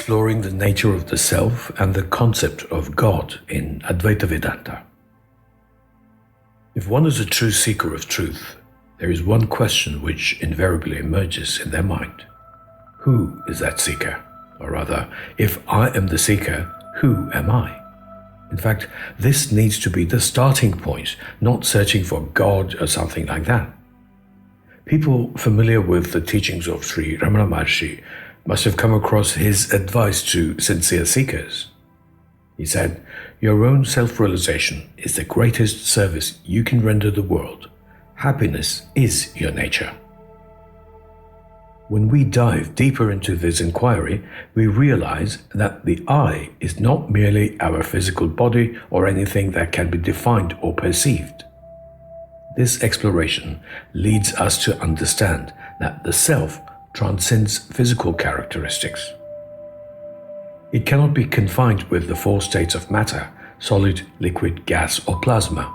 exploring the nature of the self and the concept of God in Advaita Vedanta. If one is a true seeker of truth, there is one question which invariably emerges in their mind. Who is that seeker? Or rather, if I am the seeker, who am I? In fact, this needs to be the starting point, not searching for God or something like that. People familiar with the teachings of Shri Ramana Maharshi must have come across his advice to sincere seekers. He said, "Your own self-realization is the greatest service you can render the world. Happiness is your nature." When we dive deeper into this inquiry, we realize that the I is not merely our physical body or anything that can be defined or perceived. This exploration leads us to understand that the self transcends physical characteristics. It cannot be confined with the four states of matter: solid, liquid, gas, or plasma.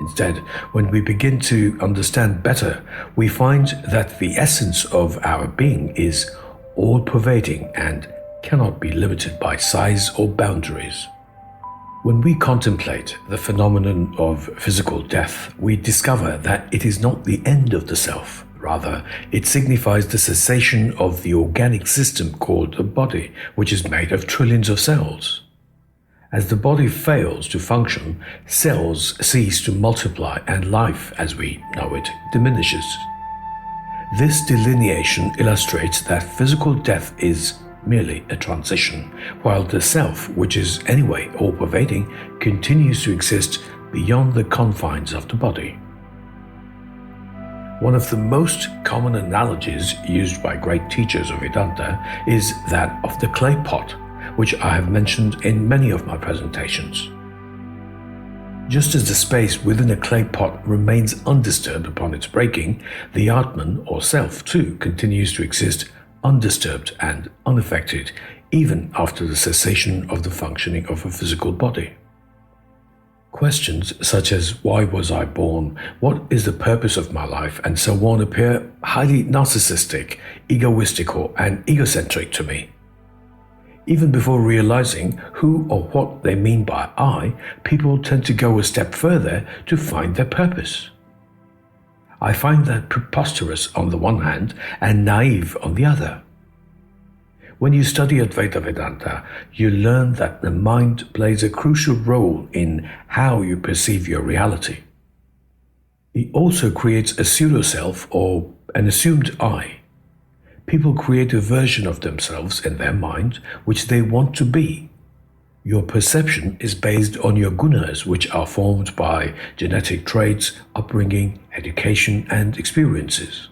Instead, when we begin to understand better, we find that the essence of our being is all-pervading and cannot be limited by size or boundaries. When we contemplate the phenomenon of physical death, we discover that it is not the end of the self. Rather, it signifies the cessation of the organic system called the body, which is made of trillions of cells. As the body fails to function, cells cease to multiply and life, as we know it, diminishes. This delineation illustrates that physical death is merely a transition, while the self, which is anyway all-pervading, continues to exist beyond the confines of the body. One of the most common analogies used by great teachers of Vedanta is that of the clay pot, which I have mentioned in many of my presentations. Just as the space within a clay pot remains undisturbed upon its breaking, the Atman, or self, too, continues to exist undisturbed and unaffected even after the cessation of the functioning of a physical body. Questions such as "why was I born?", "what is the purpose of my life?" and so on appear highly narcissistic, egoistical, and egocentric to me. Even before realizing who or what they mean by I, people tend to go a step further to find their purpose. I find that preposterous on the one hand and naive on the other. When you study Advaita Vedanta, you learn that the mind plays a crucial role in how you perceive your reality. It also creates a pseudo-self or an assumed I. People create a version of themselves in their mind which they want to be. Your perception is based on your gunas, which are formed by genetic traits, upbringing, education, and experiences.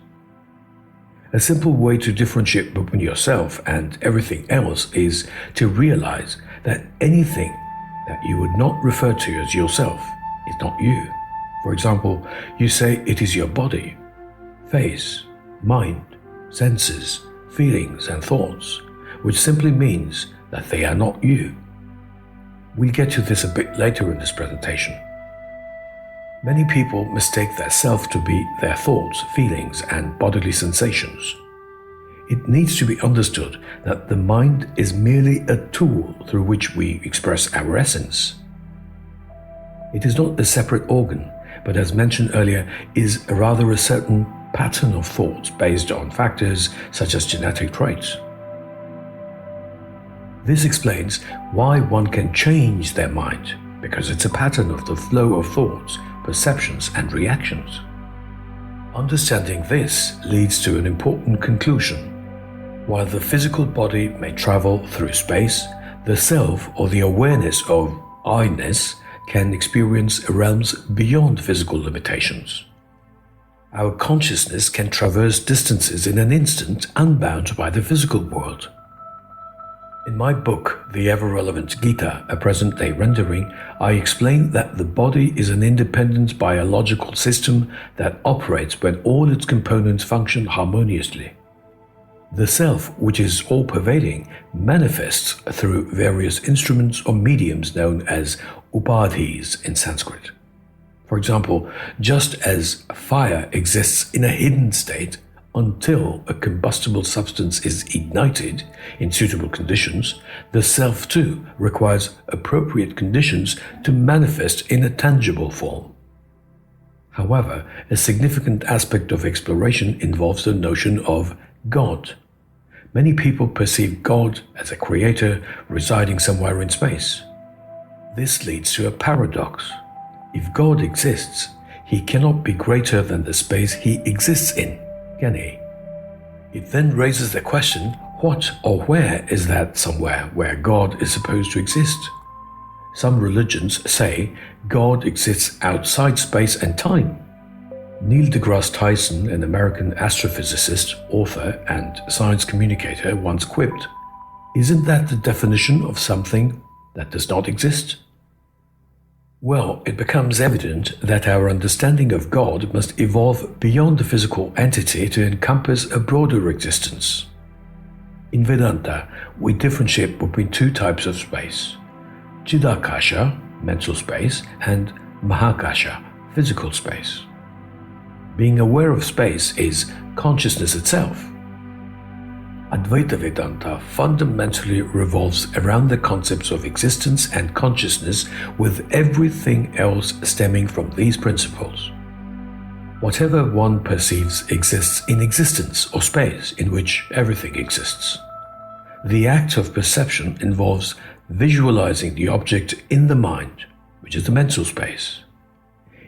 A simple way to differentiate between yourself and everything else is to realize that anything that you would not refer to as yourself is not you. For example, you say it is your body, face, mind, senses, feelings, and thoughts, which simply means that they are not you. We'll get to this a bit later in this presentation. Many people mistake their self to be their thoughts, feelings, and bodily sensations. It needs to be understood that the mind is merely a tool through which we express our essence. It is not a separate organ, but as mentioned earlier, is rather a certain pattern of thoughts based on factors such as genetic traits. This explains why one can change their mind, because it's a pattern of the flow of thoughts, perceptions, and reactions. Understanding this leads to an important conclusion. While the physical body may travel through space, the self, or the awareness of I-ness, can experience realms beyond physical limitations. Our consciousness can traverse distances in an instant unbound by the physical world. In my book, The Ever-Relevant Gita, a present-day rendering, I explain that the body is an independent biological system that operates when all its components function harmoniously. The self, which is all-pervading, manifests through various instruments or mediums known as upadhis in Sanskrit. For example, just as fire exists in a hidden state, Until a combustible substance is ignited in suitable conditions, the self too requires appropriate conditions to manifest in a tangible form. However, a significant aspect of exploration involves the notion of God. Many people perceive God as a creator residing somewhere in space. This leads to a paradox. If God exists, he cannot be greater than the space he exists in, can he? It then raises the question, what or where is that somewhere where God is supposed to exist? Some religions say God exists outside space and time. Neil deGrasse Tyson, an American astrophysicist, author, and science communicator, once quipped, "Isn't that the definition of something that does not exist?" Well, it becomes evident that our understanding of God must evolve beyond the physical entity to encompass a broader existence. In Vedanta, we differentiate between two types of space: Chidakasha, mental space, and Mahakasha, physical space. Being aware of space is consciousness itself. Advaita Vedanta fundamentally revolves around the concepts of existence and consciousness, with everything else stemming from these principles. Whatever one perceives exists in existence or space in which everything exists. The act of perception involves visualizing the object in the mind, which is the mental space.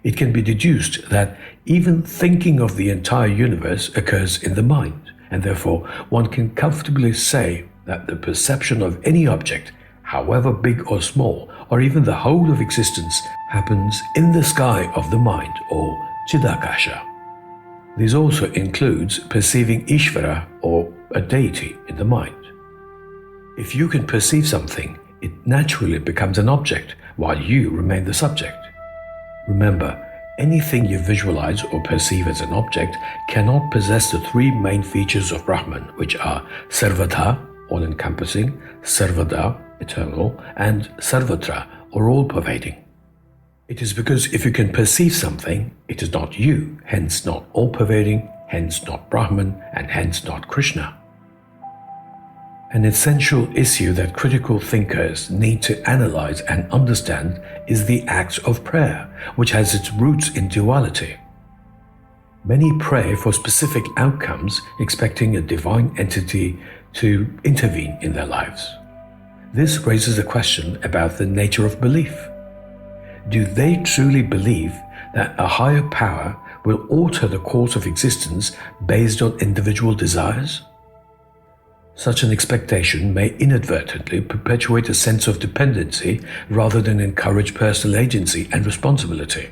It can be deduced that even thinking of the entire universe occurs in the mind, and therefore one can comfortably say that the perception of any object, however big or small, or even the whole of existence, happens in the sky of the mind, or Chidakasha. This also includes perceiving Ishvara, or a deity, in the mind. If you can perceive something, it naturally becomes an object, while you remain the subject. Remember, anything you visualize or perceive as an object cannot possess the three main features of Brahman, which are Sarvata, all-encompassing, Sarvada, eternal, and Sarvatra, or all-pervading. It is because if you can perceive something, it is not you, hence not all-pervading, hence not Brahman, and hence not Krishna. An essential issue that critical thinkers need to analyze and understand is the act of prayer, which has its roots in duality. Many pray for specific outcomes, expecting a divine entity to intervene in their lives. This raises a question about the nature of belief. Do they truly believe that a higher power will alter the course of existence based on individual desires? Such an expectation may inadvertently perpetuate a sense of dependency rather than encourage personal agency and responsibility.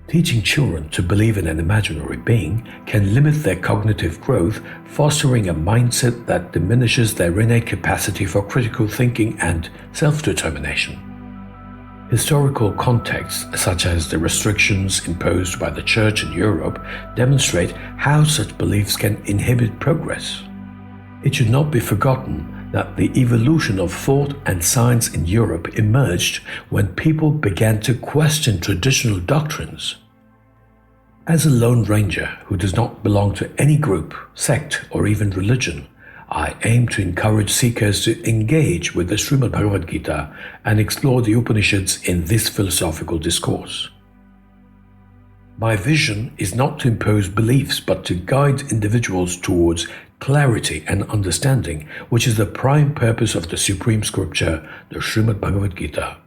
Teaching children to believe in an imaginary being can limit their cognitive growth, fostering a mindset that diminishes their innate capacity for critical thinking and self-determination. Historical contexts, such as the restrictions imposed by the Church in Europe, demonstrate how such beliefs can inhibit progress. It should not be forgotten that the evolution of thought and science in Europe emerged when people began to question traditional doctrines. As a lone ranger who does not belong to any group, sect, or even religion, I aim to encourage seekers to engage with the Srimad Bhagavad Gita and explore the Upanishads in this philosophical discourse. My vision is not to impose beliefs, but to guide individuals towards clarity and understanding, which is the prime purpose of the supreme scripture, the Srimad Bhagavad Gita.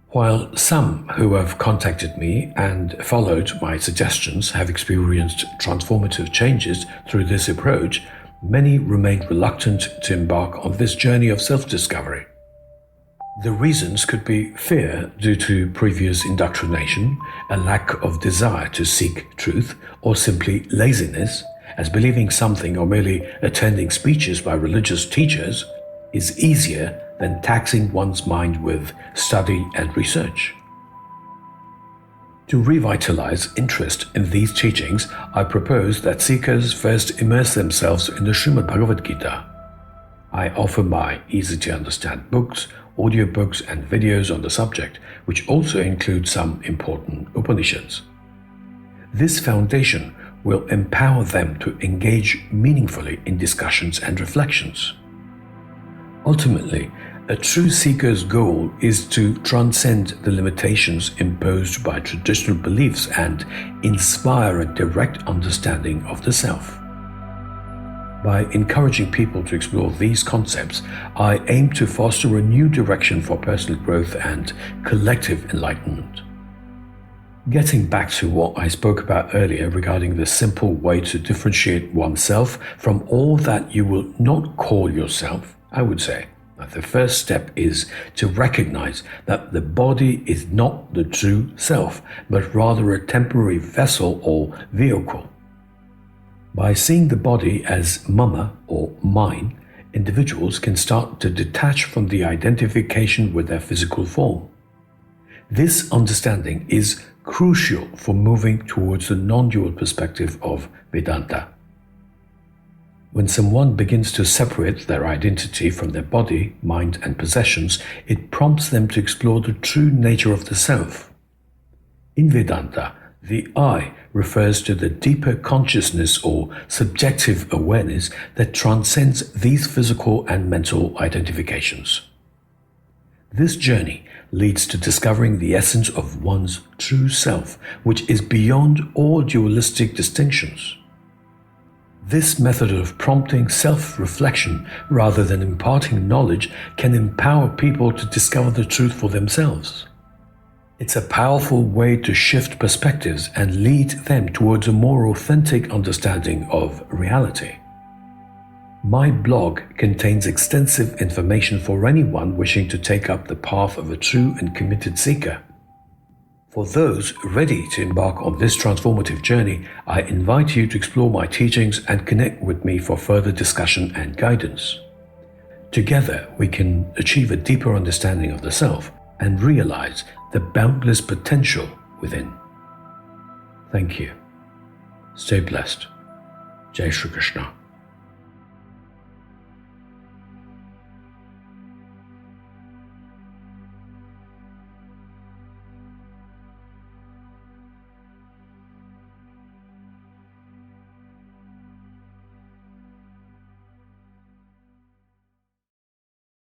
While some who have contacted me and followed my suggestions have experienced transformative changes through this approach, many remain reluctant to embark on this journey of self-discovery. The reasons could be fear due to previous indoctrination, a lack of desire to seek truth, or simply laziness, as believing something or merely attending speeches by religious teachers is easier than taxing one's mind with study and research. To revitalize interest in these teachings, I propose that seekers first immerse themselves in the Srimad Bhagavad Gita. I offer my easy-to-understand books, audiobooks, and videos on the subject, which also include some important Upanishads. This foundation will empower them to engage meaningfully in discussions and reflections. Ultimately, a true seeker's goal is to transcend the limitations imposed by traditional beliefs and inspire a direct understanding of the self. By encouraging people to explore these concepts, I aim to foster a new direction for personal growth and collective enlightenment. Getting back to what I spoke about earlier regarding the simple way to differentiate oneself from all that you will not call yourself, I would say that the first step is to recognize that the body is not the true self, but rather a temporary vessel or vehicle. By seeing the body as mama or mine, individuals can start to detach from the identification with their physical form. This understanding is crucial for moving towards the non-dual perspective of Vedanta. When someone begins to separate their identity from their body, mind, and possessions, it prompts them to explore the true nature of the self. In Vedanta, the I refers to the deeper consciousness or subjective awareness that transcends these physical and mental identifications. This journey leads to discovering the essence of one's true self, which is beyond all dualistic distinctions. This method of prompting self-reflection rather than imparting knowledge can empower people to discover the truth for themselves. It's a powerful way to shift perspectives and lead them towards a more authentic understanding of reality. My blog contains extensive information for anyone wishing to take up the path of a true and committed seeker. For those ready to embark on this transformative journey, I invite you to explore my teachings and connect with me for further discussion and guidance. Together, we can achieve a deeper understanding of the self and realize the boundless potential within. Thank you. Stay blessed. Jai Shri Krishna.